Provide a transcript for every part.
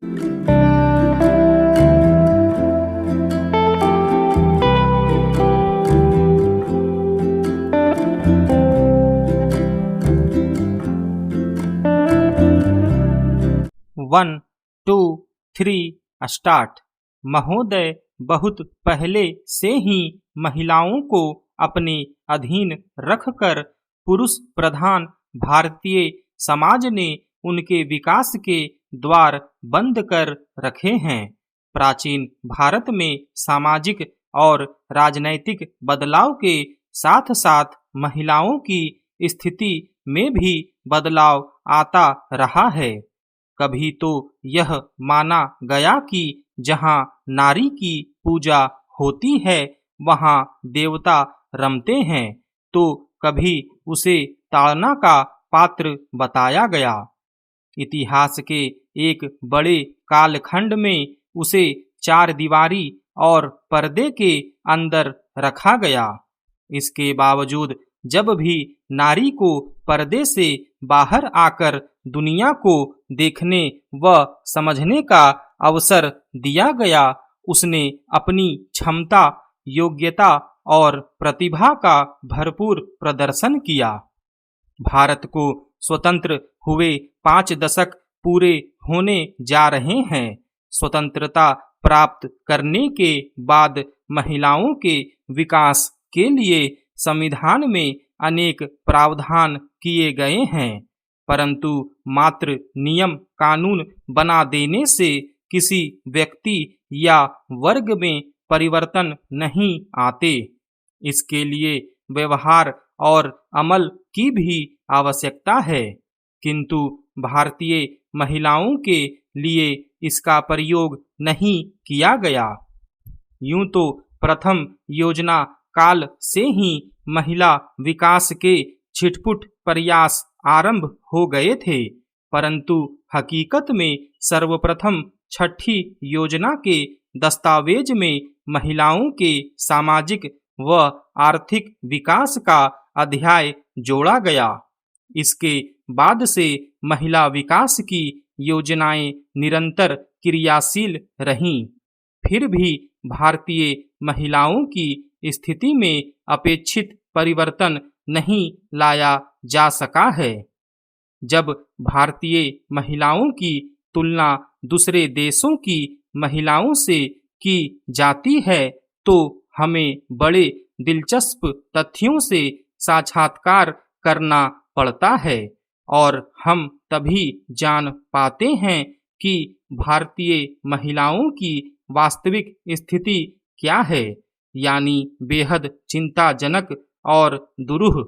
1, 2, 3 start. महोदय, बहुत पहले से ही महिलाओं को अपने अधीन रखकर पुरुष प्रधान भारतीय समाज ने उनके विकास के द्वार बंद कर रखे हैं। प्राचीन भारत में सामाजिक और राजनैतिक बदलाव के साथ साथ महिलाओं की स्थिति में भी बदलाव आता रहा है। कभी तो यह माना गया कि जहाँ नारी की पूजा होती है वहाँ देवता रमते हैं, तो कभी उसे ताड़ना का पात्र बताया गया। इतिहास के एक बड़े कालखंड में उसे चार दीवारी और पर्दे के अंदर रखा गया। इसके बावजूद जब भी नारी को पर्दे से बाहर आकर दुनिया को देखने व समझने का अवसर दिया गया, उसने अपनी क्षमता, योग्यता और प्रतिभा का भरपूर प्रदर्शन किया। भारत को स्वतंत्र हुए 5 दशक पूरे होने जा रहे हैं। स्वतंत्रता प्राप्त करने के बाद महिलाओं के विकास के लिए संविधान में अनेक प्रावधान किए गए हैं, परंतु मात्र नियम कानून बना देने से किसी व्यक्ति या वर्ग में परिवर्तन नहीं आते। इसके लिए व्यवहार और अमल की भी आवश्यकता है, किंतु भारतीय महिलाओं के लिए इसका प्रयोग नहीं किया गया। यूं तो प्रथम योजना काल से ही महिला विकास के छिटपुट प्रयास आरंभ हो गए थे, परंतु हकीकत में सर्वप्रथम छठी योजना के दस्तावेज में महिलाओं के सामाजिक व आर्थिक विकास का अध्याय जोड़ा गया। इसके बाद से महिला विकास की योजनाएं निरंतर क्रियाशील रहीं। फिर भी भारतीय महिलाओं की स्थिति में अपेक्षित परिवर्तन नहीं लाया जा सका है। जब भारतीय महिलाओं की तुलना दूसरे देशों की महिलाओं से की जाती है, तो हमें बड़े दिलचस्प तथ्यों से साक्षात्कार करना पड़ता है और हम तभी जान पाते हैं कि भारतीय महिलाओं की वास्तविक स्थिति क्या है, यानी बेहद चिंताजनक और दुरूह।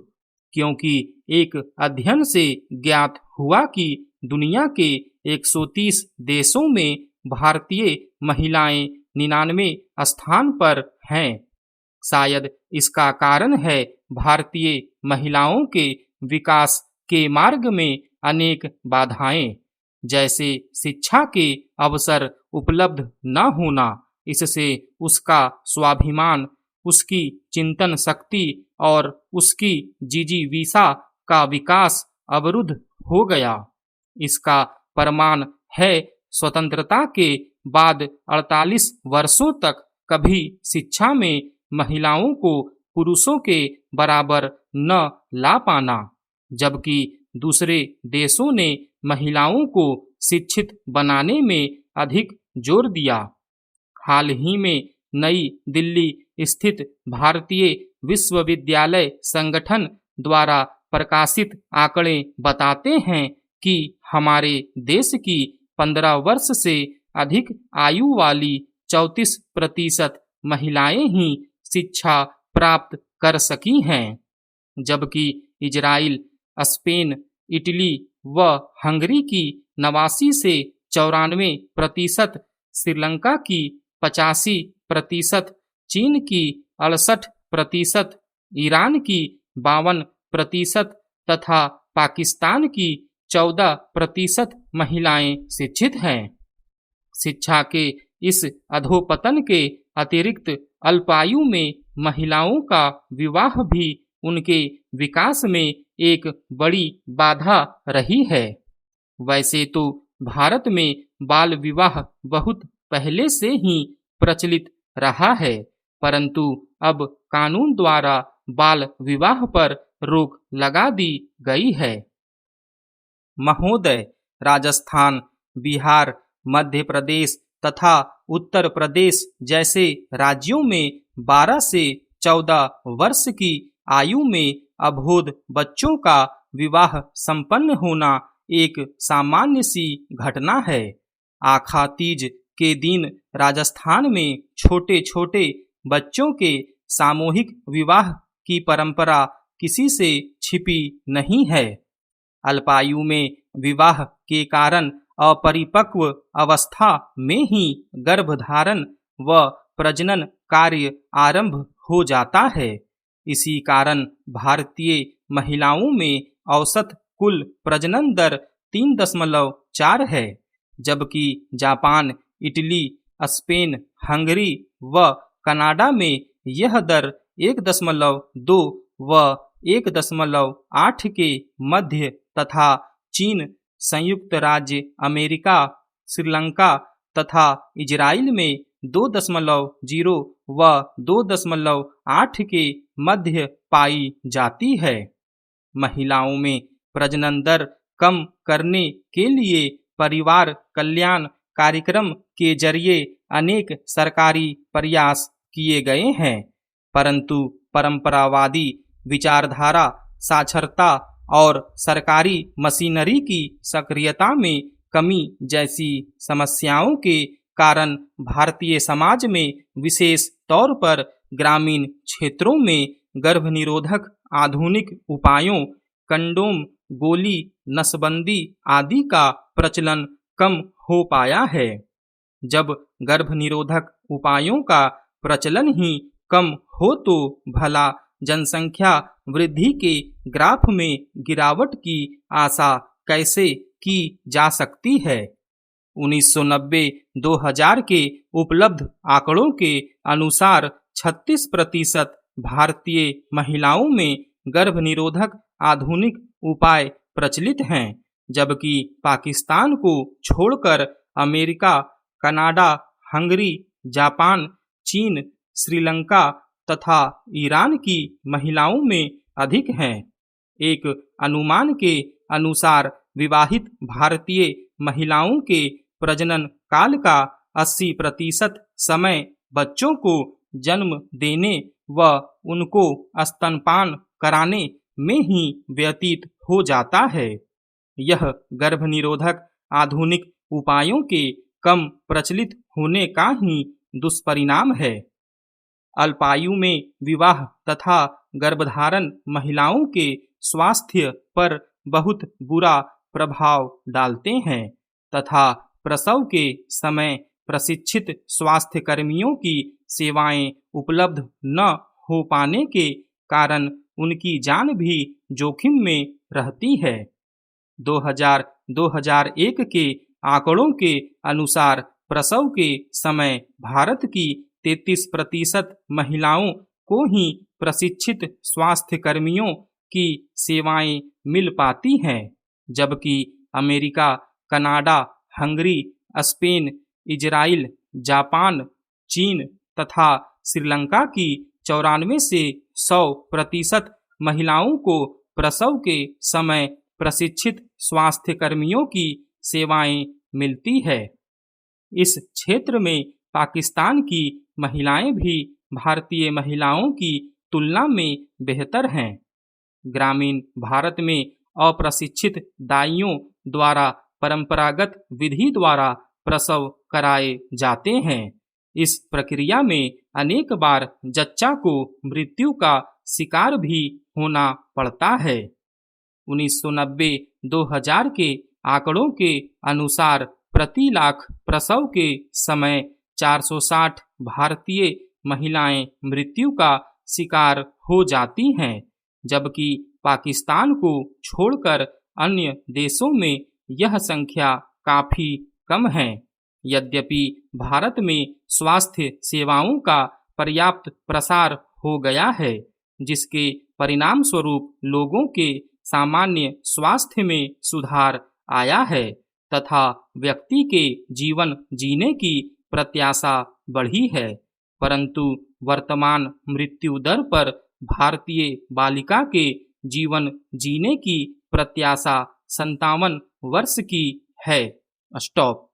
क्योंकि एक अध्ययन से ज्ञात हुआ कि दुनिया के 130 देशों में भारतीय महिलाएं 99 स्थान पर हैं। शायद इसका कारण है भारतीय महिलाओं के विकास के मार्ग में अनेक बाधाएं, जैसे शिक्षा के अवसर उपलब्ध न होना। इससे उसका स्वाभिमान, उसकी चिंतन शक्ति और उसकी जिजीविषा का विकास अवरुद्ध हो गया। इसका प्रमाण है स्वतंत्रता के बाद 48 वर्षों तक कभी शिक्षा में महिलाओं को पुरुषों के बराबर न ला पाना, जबकि दूसरे देशों ने महिलाओं को शिक्षित बनाने में अधिक जोर दिया। हाल ही में नई दिल्ली स्थित भारतीय विश्वविद्यालय संगठन द्वारा प्रकाशित आंकड़े बताते हैं कि हमारे देश की 15 वर्ष से अधिक आयु वाली 34% महिलाएं ही शिक्षा प्राप्त कर सकी हैं, जबकि इजराइल, स्पेन, इटली व हंगरी की 89 से 94%, श्रीलंका की 85%, चीन की 68%, ईरान की 52% तथा पाकिस्तान की 14% महिलाएं शिक्षित हैं। शिक्षा के इस अधोपतन के अतिरिक्त अल्पायु में महिलाओं का विवाह भी उनके विकास में एक बड़ी बाधा रही है। वैसे तो भारत में बाल विवाह बहुत पहले से ही प्रचलित रहा है, परंतु अब कानून द्वारा बाल विवाह पर रोक लगा दी गई है। महोदय, राजस्थान, बिहार, मध्य प्रदेश तथा उत्तर प्रदेश जैसे राज्यों में 12 से 14 वर्ष की आयु में अबोध बच्चों का विवाह संपन्न होना एक सामान्य सी घटना है। आखा तीज के दिन राजस्थान में छोटे छोटे बच्चों के सामूहिक विवाह की परंपरा किसी से छिपी नहीं है। अल्पायु में विवाह के कारण अपरिपक्व अवस्था में ही गर्भधारण व प्रजनन कार्य आरंभ हो जाता है। इसी कारण भारतीय महिलाओं में औसत कुल प्रजनन दर 3.4 है, जबकि जापान, इटली, स्पेन, हंगरी व कनाडा में यह दर 1.2 व 1.8 के मध्य तथा चीन, संयुक्त राज्य अमेरिका, श्रीलंका तथा इजराइल में 2.0 व 2.8 के मध्य पाई जाती है। महिलाओं में प्रजनन दर कम करने के लिए परिवार कल्याण कार्यक्रम के जरिए अनेक सरकारी प्रयास किए गए हैं, परंतु परंपरावादी विचारधारा, साक्षरता और सरकारी मशीनरी की सक्रियता में कमी जैसी समस्याओं के कारण भारतीय समाज में विशेष तौर पर ग्रामीण क्षेत्रों में गर्भनिरोधक आधुनिक उपायों, कंडोम, गोली, नसबंदी आदि का प्रचलन कम हो पाया है। जब गर्भनिरोधक उपायों का प्रचलन ही कम हो तो भला जनसंख्या वृद्धि के ग्राफ में गिरावट की आशा कैसे की जा सकती है। 1990-2000 के उपलब्ध आंकड़ों के अनुसार 36% भारतीय महिलाओं में गर्भनिरोधक आधुनिक उपाय प्रचलित हैं, जबकि पाकिस्तान को छोड़कर अमेरिका, कनाडा, हंगरी, जापान, चीन, श्रीलंका तथा ईरान की महिलाओं में अधिक हैं। एक अनुमान के अनुसार विवाहित भारतीय महिलाओं के प्रजनन काल का 80% समय बच्चों को जन्म देने व उनको स्तनपान कराने में ही व्यतीत हो जाता है। यह गर्भनिरोधक आधुनिक उपायों के कम प्रचलित होने का ही दुष्परिणाम है। अल्पायु में विवाह तथा गर्भधारण महिलाओं के स्वास्थ्य पर बहुत बुरा प्रभाव डालते हैं तथा प्रसव के समय प्रशिक्षित स्वास्थ्य कर्मियों की सेवाएं उपलब्ध न हो पाने के कारण उनकी जान भी जोखिम में रहती है। 2000-2001 के आंकड़ों के अनुसार प्रसव के समय भारत की 33% महिलाओं को ही प्रशिक्षित स्वास्थ्य कर्मियों की सेवाएं मिल पाती हैं, जबकि America, Canada, Hungary, Spain, Israel, Japan, चीन तथा श्रीलंका की 94 से 100% महिलाओं को प्रसव के समय प्रशिक्षित स्वास्थ्य कर्मियों की सेवाएं मिलती है। इस क्षेत्र में पाकिस्तान की महिलाएं भी भारतीय महिलाओं की तुलना में बेहतर हैं। ग्रामीण भारत में अप्रशिक्षित दाइयों द्वारा परंपरागत विधि द्वारा प्रसव कराए जाते हैं। इस प्रक्रिया में अनेक बार जच्चा को मृत्यु का शिकार भी होना पड़ता है। 1990-2000 के आंकड़ों के अनुसार प्रति लाख प्रसव के समय 460 भारतीय महिलाएं मृत्यु का शिकार हो जाती हैं, जबकि पाकिस्तान को छोड़कर अन्य देशों में यह संख्या काफी कम है। यद्यपि भारत में स्वास्थ्य सेवाओं का पर्याप्त प्रसार हो गया है, जिसके परिणाम स्वरूप लोगों के सामान्य स्वास्थ्य में सुधार आया है तथा व्यक्ति के जीवन जीने की प्रत्याशा बढ़ी है, परंतु वर्तमान मृत्यु दर पर भारतीय बालिका के जीवन जीने की प्रत्याशा 57 वर्ष की है। स्टॉप।